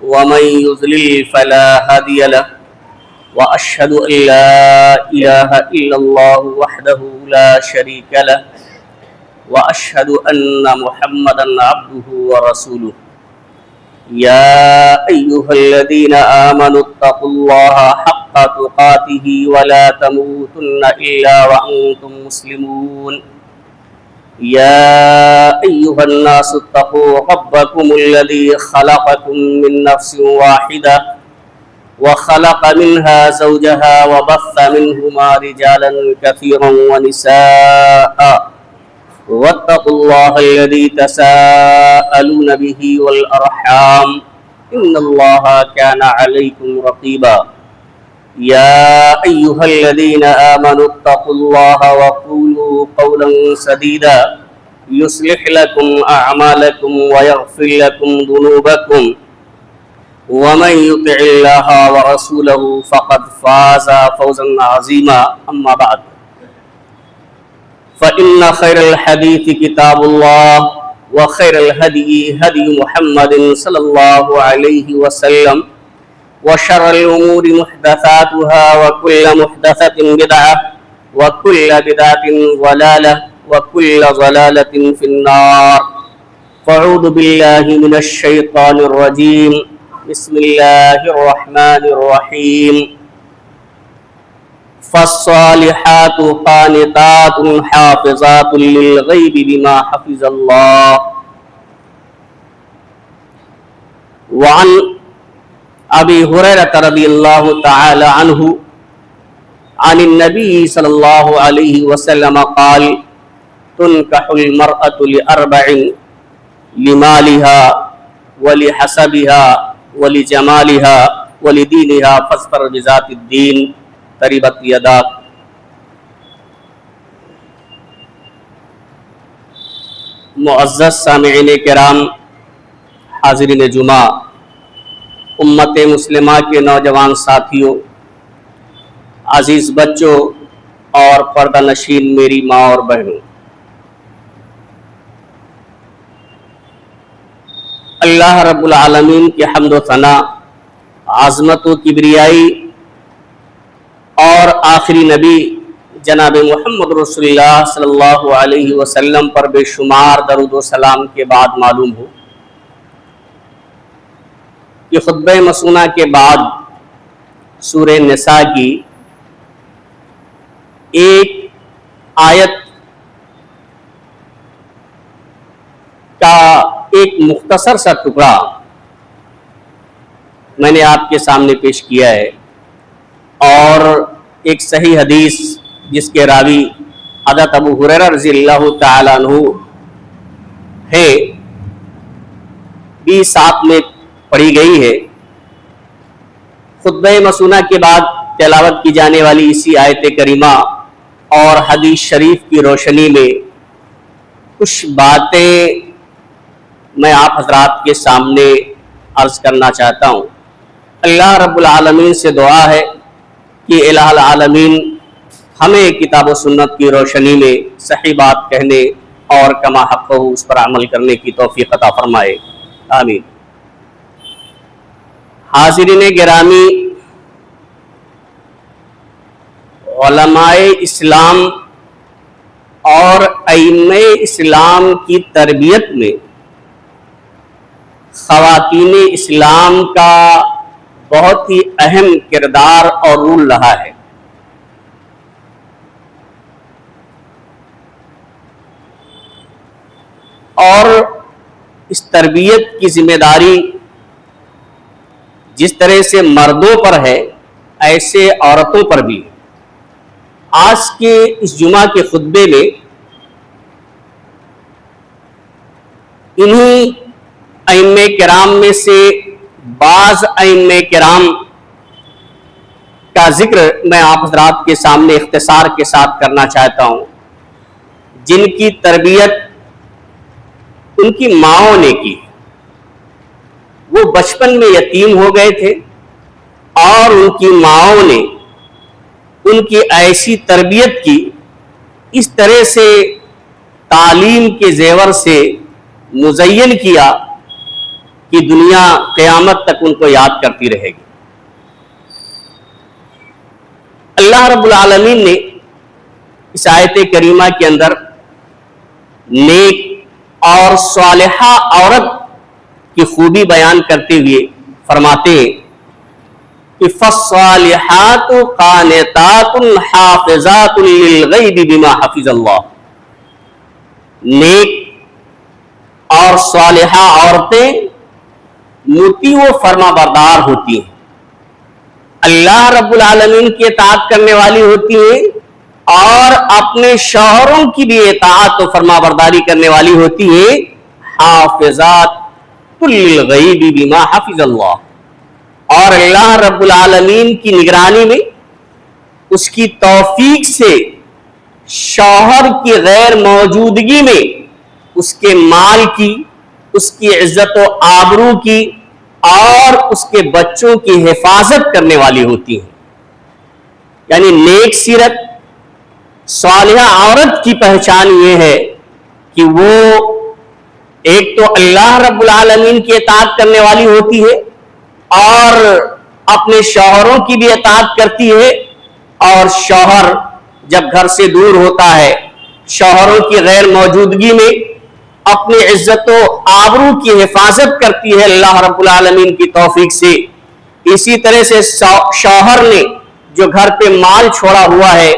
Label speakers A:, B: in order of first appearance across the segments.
A: ومن يضلل فلا هادي له وأشهد أن لا إله إلا الله وحده لا شريك له وأشهد أن محمدا عبده ورسوله يا أيها الذين آمنوا اتقوا الله حق تقاته ولا تموتن إلا وأنتم مسلمون يا أيها الناس اتقوا ربكم الذي خلقكم من نفس واحدة وخلق منها زوجها وبث منهما رجالا كثيرا ونساء واتقوا الله الذي تساءلون به والأرحام إن الله كان عليكم رقيبا يا أيها الذين آمنوا اتقوا الله وقولوا قولا سديدا يصلح لكم أعمالكم ويغفر لكم ذنوبكم ومن يطع الله ورسوله فقد فاز فوزا عظيما أما بعد فإن خير الحديث كتاب الله وخير الهدي هدي محمد صلى الله عليه وسلم وشر الأمور محدثاتها وكل محدثة بدعة وكل بدعة ضلالة وكل ضلالة في النار فأعوذ بالله من الشيطان الرجيم بسم الله الرحمن الرحيم فالصالحات قانتات حافظات للغيب بما حفظ الله وعن أبي هريرة رضي الله تعالى عنه عن النبي صلى الله عليه وسلم قال تنكح المرأة لأربع لمالها ولحسبها ولجمالها ولدينها فاظفر بذات الدين تربت يداك. معزز سامعین کرام، حاضرین جمعہ، امت مسلمہ کے نوجوان ساتھیوں، عزیز بچوں اور پردہ نشین میری ماں اور بہنوں، اللہ رب العالمین کی حمد و ثنا، عظمت و کبریائی اور آخری نبی جناب محمد رسول اللہ صلی اللہ علیہ وسلم پر بے شمار درود و سلام کے بعد معلوم ہو کہ خطبہ مسونہ کے بعد سورہ نساء کی ایک آیت کا ایک مختصر سا ٹکڑا میں نے آپ کے سامنے پیش کیا ہے، اور ایک صحیح حدیث جس کے راوی حضرت ابو ہریرہ رضی اللہ تعالی عنہ ہے بھی ساتھ میں پڑھی گئی ہے۔ خطبہ مسونہ کے بعد تلاوت کی جانے والی اسی آیت کریمہ اور حدیث شریف کی روشنی میں کچھ باتیں میں آپ حضرات کے سامنے عرض کرنا چاہتا ہوں۔ اللہ رب العالمین سے دعا ہے کہ الہ العالمین ہمیں کتاب و سنت کی روشنی میں صحیح بات کہنے اور کما حق ہو اس پر عمل کرنے کی توفیق عطا فرمائے، آمین۔ حاضرین گرامی، علماء اسلام اور ائمہ اسلام کی تربیت میں خواتین اسلام کا بہت ہی اہم کردار اور رول رہا ہے۔ اور اس تربیت کی ذمہ داری جس طرح سے مردوں پر ہے ایسے عورتوں پر بھی۔ آج کے اس جمعہ کے خطبے میں انہی ائمہ کرام میں سے بعض ائمہ کرام کا ذکر میں آپ حضرات کے سامنے اختصار کے ساتھ کرنا چاہتا ہوں، جن کی تربیت ان کی ماؤں نے کی۔ وہ بچپن میں یتیم ہو گئے تھے اور ان کی ماؤں نے ان کی ایسی تربیت کی، اس طرح سے تعلیم کے زیور سے مزین کیا کہ دنیا قیامت تک ان کو یاد کرتی رہے گی۔ اللہ رب العالمین نے اس آیت کریمہ کے اندر نیک اور صالحہ عورت کی خوبی بیان کرتے ہوئے فرماتے ہیں کہ فالصالحات قانتات حافظات للغیب بما حفظ اللہ، نیک اور صالحہ عورتیں مطیع و فرما بردار ہوتی ہیں، اللہ رب العالمین کی اطاعت کرنے والی ہوتی ہیں اور اپنے شوہروں کی بھی اطاعت و فرما برداری کرنے والی ہوتی ہیں، حافظات للغیب بما حفظ اللہ، اور اللہ رب العالمین کی نگرانی میں اس کی توفیق سے شوہر کی غیر موجودگی میں اس کے مال کی، اس کی عزت و آبرو کی اور اس کے بچوں کی حفاظت کرنے والی ہوتی ہیں۔ یعنی نیک سیرت صالحہ عورت کی پہچان یہ ہے کہ وہ ایک تو اللہ رب العالمین کی اطاعت کرنے والی ہوتی ہے اور اپنے شوہروں کی بھی اطاعت کرتی ہے، اور شوہر جب گھر سے دور ہوتا ہے شوہروں کی غیر موجودگی میں اپنی عزت و آبرو کی حفاظت کرتی ہے اللہ رب العالمین کی توفیق سے۔ اسی طرح سے شوہر نے جو گھر پہ مال چھوڑا ہوا ہے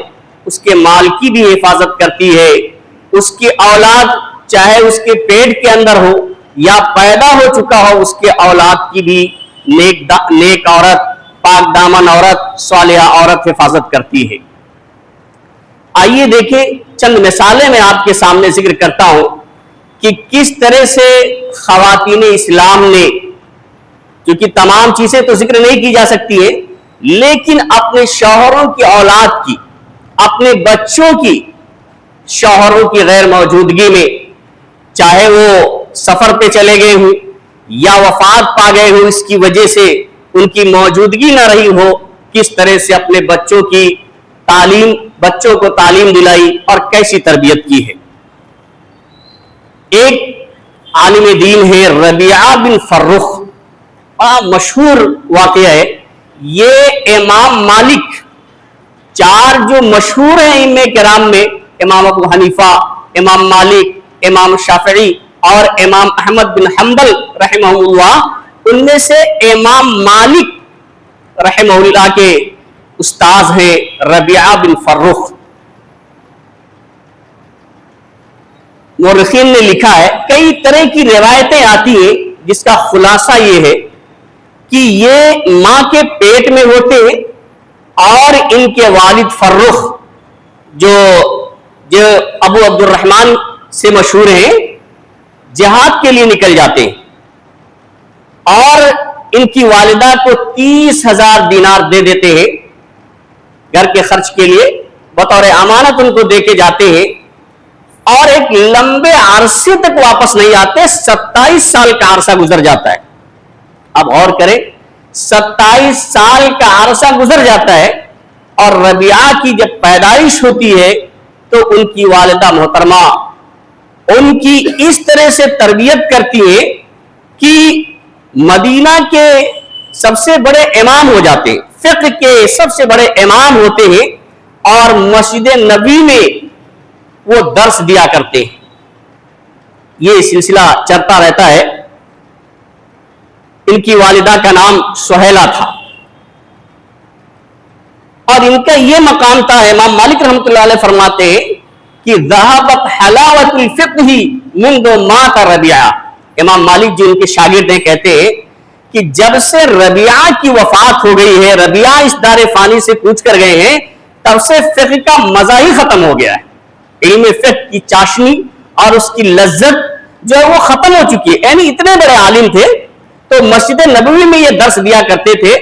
A: اس کے مال کی بھی حفاظت کرتی ہے، اس کی اولاد چاہے اس کے پیٹ کے اندر ہو یا پیدا ہو چکا ہو اس کے اولاد کی بھی نیک عورت، پاک دامن عورت، صالحہ عورت حفاظت کرتی ہے۔ آئیے دیکھیں چند مثالیں میں آپ کے سامنے ذکر کرتا ہوں کہ کس طرح سے خواتین اسلام نے، کیونکہ تمام چیزیں تو ذکر نہیں کی جا سکتی ہے، لیکن اپنے شوہروں کی اولاد کی، اپنے بچوں کی شوہروں کی غیر موجودگی میں، چاہے وہ سفر پہ چلے گئے ہوں یا وفات پا گئے ہوں، اس کی وجہ سے ان کی موجودگی نہ رہی ہو، کس طرح سے اپنے بچوں کو تعلیم دلائی اور کیسی تربیت کی ہے۔ ایک عالم دین ہے ربیعہ بن فرخ، مشہور واقعہ ہے یہ۔ امام مالک، چار جو مشہور ہیں ائمہ کرام میں، امام ابو حنیفہ، امام مالک، امام شافعی اور امام احمد بن حنبل رحمہ اللہ، ان میں سے امام مالک رحمہ اللہ کے استاذ ہیں ربیعہ بن فرخ۔ مورخین نے لکھا ہے کئی طرح کی روایتیں آتی ہیں جس کا خلاصہ یہ ہے کہ یہ ماں کے پیٹ میں ہوتے ہیں اور ان کے والد فرخ جو ابو عبد الرحمن سے مشہور ہیں، جہاد کے لیے نکل جاتے ہیں اور ان کی والدہ کو 30,000 دینار دے دیتے ہیں گھر کے خرچ کے لیے، بطور امانت ان کو دے کے جاتے ہیں، اور ایک لمبے عرصے تک واپس نہیں آتے۔ 27 سال کا عرصہ گزر جاتا ہے۔ اب غور کریں، 27 سال کا عرصہ گزر جاتا ہے اور ربیعہ کی جب پیدائش ہوتی ہے تو ان کی والدہ محترمہ ان کی اس طرح سے تربیت کرتی ہے کہ مدینہ کے سب سے بڑے امام ہو جاتے ہیں، فقہ کے سب سے بڑے امام ہوتے ہیں اور مسجد نبوی میں وہ درس دیا کرتے ہیں۔ یہ سلسلہ چلتا رہتا ہے۔ ان کی والدہ کا نام سہیلہ تھا اور ان کا یہ مقام تھا، امام مالک رحمۃ اللہ علیہ فرماتے ہیں کہ ذہبت حلاوت الفقہ منذ مات ربیعہ۔ امام مالک جو ان کے شاگرد ہیں کہتے ہیں کہ جب سے ربیعہ کی وفات ہو گئی ہے، ربیعہ اس دار فانی سے کوچ کر گئے ہیں، تب سے فقہ کا مزہ ہی ختم ہو گیا ہے۔ علم فقہ کی چاشنی اور اس کی لذت جو ہے وہ ختم ہو چکی ہے۔ یعنی اتنے بڑے عالم تھے تو مسجد نبوی میں یہ درس دیا کرتے تھے،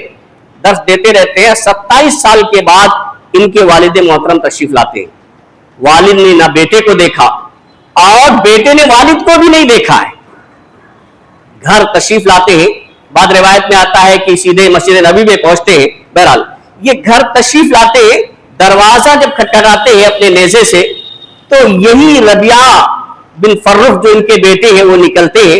A: درس دیتے رہتے ہیں۔ 27 سال کے بعد ان کے والد محترم تشریف لاتے ہیں۔ والد نے نہ بیٹے کو دیکھا اور بیٹے نے والد کو بھی نہیں دیکھا ہے۔ گھر تشریف لاتے ہیں، بعد روایت میں آتا ہے کہ سیدھے مسجد نبوی میں پہنچتے ہیں۔ بہرحال یہ گھر تشریف لاتے ہیں، دروازہ جب کھٹکھٹاتے ہیں اپنے نیزے سے تو یہی ربیعہ بن فرخ جو ان کے بیٹے ہیں وہ نکلتے ہیں۔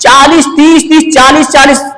A: 40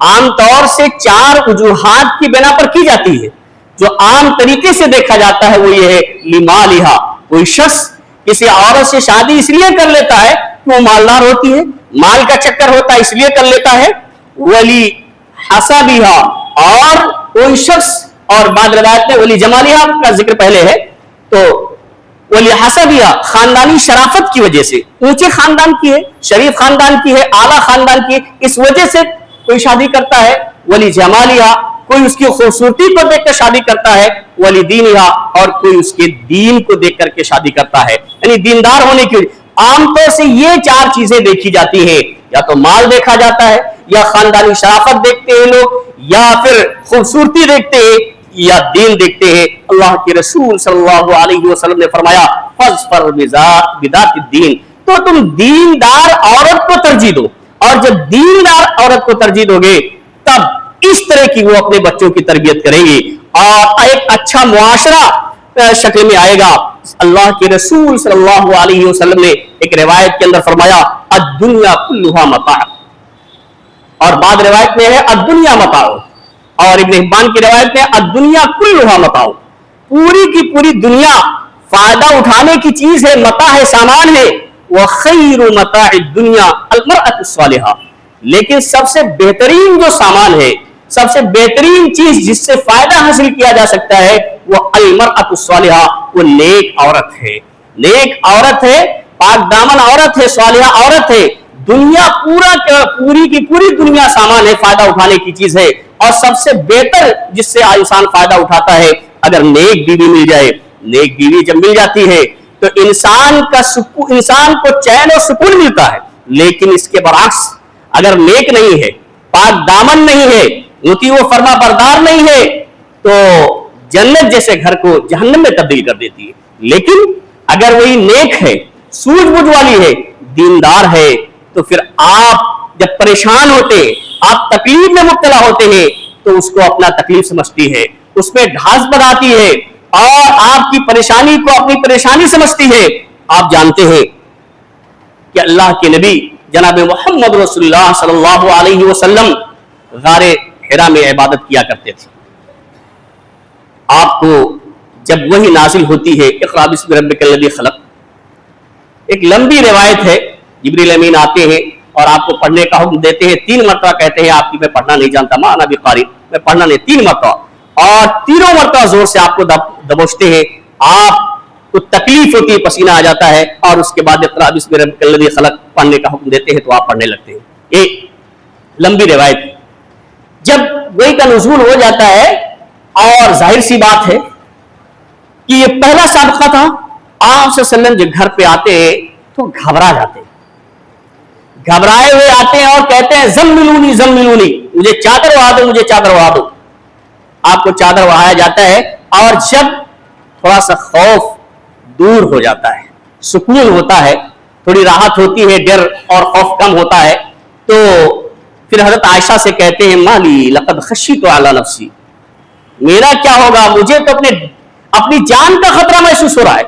A: عام طور سے 4 وجوہات کی بنا پر کی جاتی ہے. جو عام طریقے سے دیکھا جاتا ہے وہ یہ ہے لمالہا، کوئی شخص کسی عورت سے شادی اس لیے کر لیتا ہے کہ وہ مالدار ہوتی ہے، مال کا چکر ہوتا ہے اس لیے کر لیتا ہے. ولی حسبہا، اور کوئی شخص، اور بعض روایت میں ولی جمالہا کا ذکر پہلے ہے، تو ولی حسبہا خاندانی شرافت کی وجہ سے، اونچے خاندان کی ہے، شریف خاندان کی ہے، اعلیٰ خاندان کی ہے، اس وجہ سے کوئی شادی کرتا ہے. ولی جمالہا، کوئی اس کی خوبصورتی کو دیکھ کر شادی کرتا ہے. ولی دینہا، اور کوئی اس کے دین کو دیکھ کر کے شادی کرتا ہے، یعنی دیندار ہونے کی وجہ. عام طور سے یہ 4 چیزیں دیکھی جاتی ہیں، یا تو مال دیکھا جاتا ہے، یا خاندانی شرافت دیکھتے ہیں لوگ، یا پھر خوبصورتی دیکھتے ہیں، یا دین دیکھتے ہیں. اللہ کے رسول صلی اللہ علیہ وسلم نے فرمایا فاظفر بذات الدین، تو تم دیندار عورت کو ترجیح دو، اور جب دیندار عورت کو ترجیح دو گے تب اس طرح کی وہ اپنے بچوں کی تربیت کریں گے اور ایک اچھا معاشرہ شکل میں آئے گا. اللہ کے رسول صلی اللہ علیہ وسلم نے ایک روایت کے اندر فرمایا الدنیا کلھا متاع، اور بعد روایت میں ہے الدنیا متاع، اور ابن حبان کی روایت میں الدنیا کلھا متاع، پوری کی پوری دنیا فائدہ اٹھانے کی چیز ہے، متاع ہے، سامان ہے. وخیر متاع الدنیا المرأة الصالحہ، لیکن سب سے بہترین جو سامان ہے، سب سے بہترین چیز جس سے فائدہ حاصل کیا جا سکتا ہے وہ المرأة الصالحہ، وہ نیک عورت ہے. نیک عورت ہے، پاک دامن عورت ہے، صالحہ عورت ہے. دنیا پوری کی پوری دنیا سامان ہے، فائدہ اٹھانے کی چیز ہے، اور سب سے بہتر جس سے انسان فائدہ اٹھاتا ہے اگر نیک بیوی مل جائے. نیک بیوی جب مل جاتی ہے تو انسان کو چین اور سکون ملتا ہے. لیکن اس کے برعکس اگر نیک نہیں ہے، پاک دامن نہیں ہے، مطیع و فرما بردار نہیں ہے، تو جنت جیسے گھر کو جہنم میں تبدیل کر دیتی ہے. لیکن اگر وہی نیک ہے، سوجھ بوجھ والی ہے، دیندار ہے، تو پھر آپ جب پریشان ہوتے، آپ تکلیف میں مبتلا ہوتے ہیں تو اس کو اپنا تکلیف سمجھتی ہے، اس پہ ڈھانس بناتی ہے، اور آپ کی پریشانی کو اپنی پریشانی سمجھتی ہے. آپ جانتے ہیں کہ اللہ کے نبی جناب محمد رسول اللہ صلی اللہ علیہ وسلم غار حرا میں عبادت کیا کرتے تھے. آپ کو جب وحی نازل ہوتی ہے اقرأ بسم ربک الذی خلق، ایک لمبی روایت ہے، جبریل امین آتے ہیں اور آپ کو پڑھنے کا حکم دیتے ہیں. 3 مرتبہ کہتے ہیں آپ کی میں پڑھنا نہیں جانتا، ما انا بقاری، میں پڑھنا نہیں. 3 مرتبہ، اور تینوں مرتبہ زور سے آپ کو دبوچتے ہیں. آپ کو تکلیف ہوتی ہے، پسینہ آ جاتا ہے، اور اس کے بعد اقرأ بسم ربک الذی خلق پڑھنے کا حکم دیتے ہیں تو آپ پڑھنے لگتے ہیں. ایک لمبی روایت ہے. جب وحی کا نزول ہو جاتا ہے، اور ظاہر سی بات ہے کہ یہ پہلا سابقہ تھا، آپ صلی اللہ علیہ وسلم جب گھر پہ آتے ہیں تو گھبرا جاتے ہیں، گھبرائے ہوئے آتے ہیں اور کہتے ہیں زملونی زملونی، مجھے چادر وہا دو، مجھے چادر وہا دو. آپ کو چادر وہایا جاتا ہے، اور جب تھوڑا سا خوف دور ہو جاتا ہے، سکون ہوتا ہے، تھوڑی راحت ہوتی ہے، ڈر اور خوف کم ہوتا ہے، تو پھر حضرت عائشہ سے کہتے ہیں مالی لقد خشیت علی نفسی، میرا کیا ہوگا، مجھے تو اپنی جان کا خطرہ محسوس ہو رہا ہے،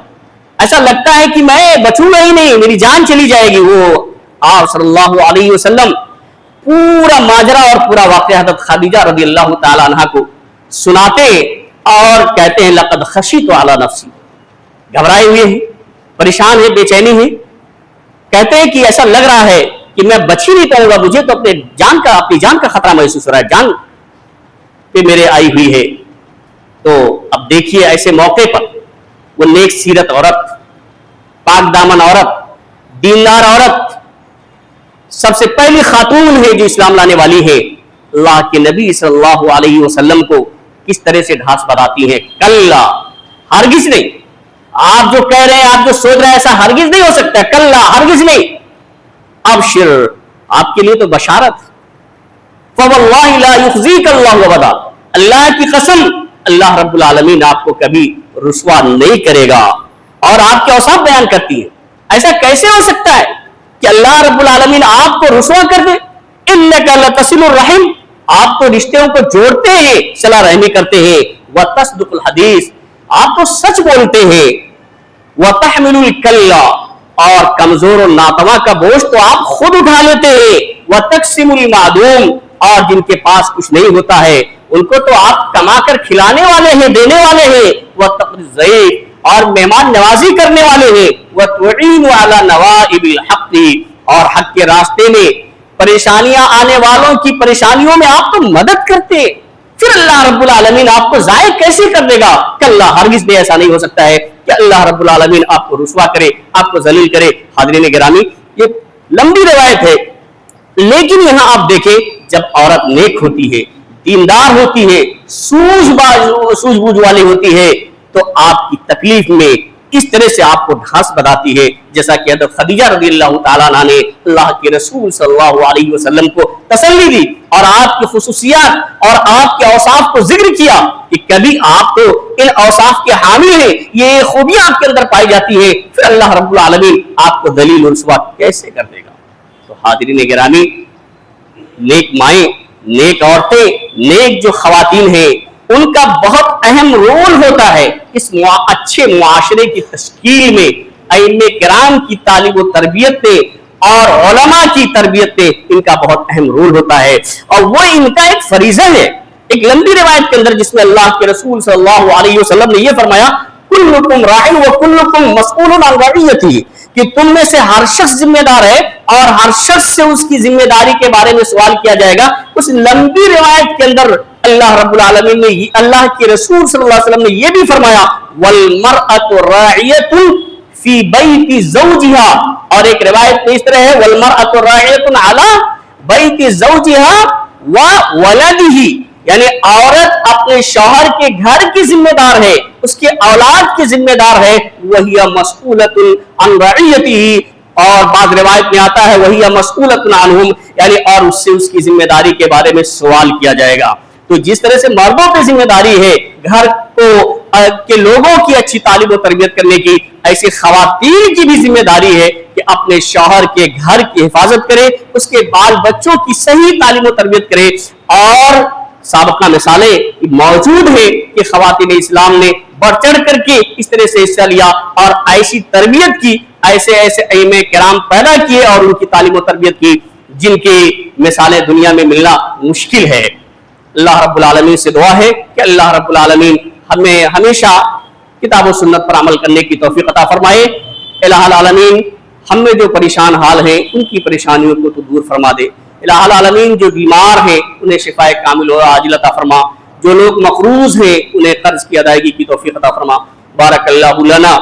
A: ایسا لگتا ہے کہ میں بچوں گا ہی نہیں، میری جان چلی جائے گی. وہ آپ صلی اللہ علیہ وسلم پورا ماجرا اور پورا واقعہ حضرت خدیجہ رضی اللہ تعالی عنہا کو سناتے اور کہتے ہیں لقد خشیت علی نفسی، گھبرائے ہوئے ہیں، پریشان ہیں، بے چینی ہیں. کہتے ہیں کہ ایسا لگ رہا ہے کہ میں بچ ہی نہیں پاؤں گا، مجھے تو اپنی جان کا خطرہ محسوس ہو رہا ہے، جان پہ میرے آئی ہوئی ہے. تو اب دیکھیے ایسے موقع پر وہ نیک سیرت عورت، پاک دامن عورت، دیندار عورت، سب سے پہلی خاتون ہے جو اسلام لانے والی ہے، اللہ کے نبی صلی اللہ علیہ وسلم کو کس طرح سے ڈھانس بتاتی ہے. کلا، ہرگز نہیں. آپ جو کہہ رہے ہیں، آپ جو سوچ رہے ہیں ایسا ہرگز نہیں ہو سکتا. کلا، ہرگز نہیں. ابشر، آپ کے لیے تو بشارت. فواللہ لا یخزیک اللہ ابدا، اللہ کی قسم اللہ رب العالمین آپ کو کبھی رسوا نہیں کرے گا. اور آپ کے اوصاف بیان کرتی ہے. ایسا کیسے ہو سکتا ہے کہ اللہ رب العالمین آپ کو رسوا کر دے؟ انک لتصل الرحم، آپ تو رشتوں کو جوڑتے ہیں، صلہ رحمی کرتے ہیں. وتصدق الحدیث، آپ تو سچ بولتے ہیں. وتحمل الکل، اور کمزور و ناتواں کا بوجھ تو آپ خود اٹھا لیتے ہیں. وتقسم المعدوم، اور جن کے پاس کچھ نہیں ہوتا ہے ان کو تو آپ کما کر کھلانے والے ہیں، دینے والے ہیں، وَتَقْرِ الضَّيْفَ اور مہمان نوازی کرنے والے ہیں، وَتُعِينُ عَلَى نَوَائِبِ الْحَقِّ اور حق کے راستے میں پریشانیاں آنے والوں کی پریشانیوں میں آپ تو مدد کرتے، پھر اللہ رب العالمین آپ کو ضائع کیسے کر دے گا؟ کہ اللہ ہرگز بھی ایسا نہیں ہو سکتا ہے کہ اللہ رب العالمین آپ کو رسوا کرے، آپ کو ذلیل کرے۔ حاضرین گرامی، یہ لمبی روایت ہے، لیکن یہاں آپ دیکھیں جب عورت نیک ہوتی ہے، دیندار ہوتی ہے، سوجھ بوجھ والی ہوتی ہے، تو آپ کی تکلیف میں اس طرح سے آپ کو ڈھانس بتاتی ہے، جیسا کہ حضرت خدیجہ رضی اللہ تعالیٰ عنہ نے اللہ کے رسول صلی اللہ علیہ وسلم کو تسلی دی اور آپ کی خصوصیات اور آپ کے اوصاف کو ذکر کیا کہ کبھی آپ تو ان اوصاف کے حامی ہیں، یہ خوبیاں آپ کے اندر پائی جاتی ہیں، پھر اللہ رب العالمین آپ کو ذلیل و رسوا کیسے کر دے گا؟ تو حاضرین گرامی، نیک مائیں، نیک عورتیں، نیک جو خواتین ہیں، ان کا بہت اہم رول ہوتا ہے اس اچھے معاشرے کی تشکیل میں۔ ائمہ کرام کی تعلیم و تربیت میں اور علماء کی تربیت میں ان کا بہت اہم رول ہوتا ہے، اور وہ ان کا ایک فریضہ ہے۔ ایک لمبی روایت کے اندر جس میں اللہ کے رسول صلی اللہ علیہ وسلم نے یہ فرمایا، کلکم راع وکلکم مسئول عن رعیتہ، کہ تم میں سے ہر شخص ذمہ دار ہے اور ہر شخص سے اس کی ذمہ داری کے بارے میں سوال کیا جائے گا۔ اس لمبی روایت کے اندر اللہ رب العالمین نے، اللہ کے رسول صلی اللہ علیہ وسلم نے یہ بھی فرمایا، والمرأة راعیۃ فی بیت زوجہا، اور ایک روایت میں اس طرح ہے، والمرأة راعیۃ علی بیت زوجہا وولدہ، یعنی عورت اپنے شوہر کے گھر کی ذمہ دار ہے، اس کے اولاد کی ذمہ دار ہے، وہی مسئولۃ عن رعیتہ، اور بعض روایت میں آتا ہے وہی مسئولۃ عنہم، یعنی اور اس سے اس کی ذمہ داری کے بارے میں سوال کیا جائے گا۔ تو جس طرح سے مردوں پہ ذمہ داری ہے گھر کو کے لوگوں کی اچھی تعلیم و تربیت کرنے کی، ایسی خواتین کی بھی ذمہ داری ہے کہ اپنے شوہر کے گھر کی حفاظت کرے، اس کے بال بچوں کی صحیح تعلیم و تربیت کرے۔ اور سابقہ مثالیں موجود ہیں کہ خواتین اسلام نے بڑھ چڑھ کر کے اس طرح سے حصہ لیا اور ایسی تربیت کی، ایسے ائمہ کرام پیدا کیے اور ان کی تعلیم و تربیت کی جن کی مثالیں دنیا میں ملنا مشکل ہے۔ اللہ رب العالمین سے دعا ہے کہ اللہ رب العالمین ہمیں ہمیشہ کتاب و سنت پر عمل کرنے کی توفیق عطا فرمائے۔ الہ العالمین ہم میں جو پریشان حال ہیں ان کی پریشانیوں کو تو دور فرما دے۔ الہ العالمین جو بیمار ہیں انہیں شفاء کامل و عاجل عطا فرما، جو لوگ مقروض ہیں انہیں قرض کی ادائیگی کی توفیق عطا فرما۔ بارک اللہ لنا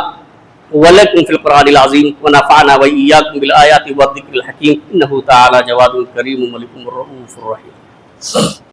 A: ولکم فی القرآن العظیم ونفعنا وإیاکم بالآیات والذکر الحکیم، انہ تعالی جواد کریم ملک الرؤوف الرحیم۔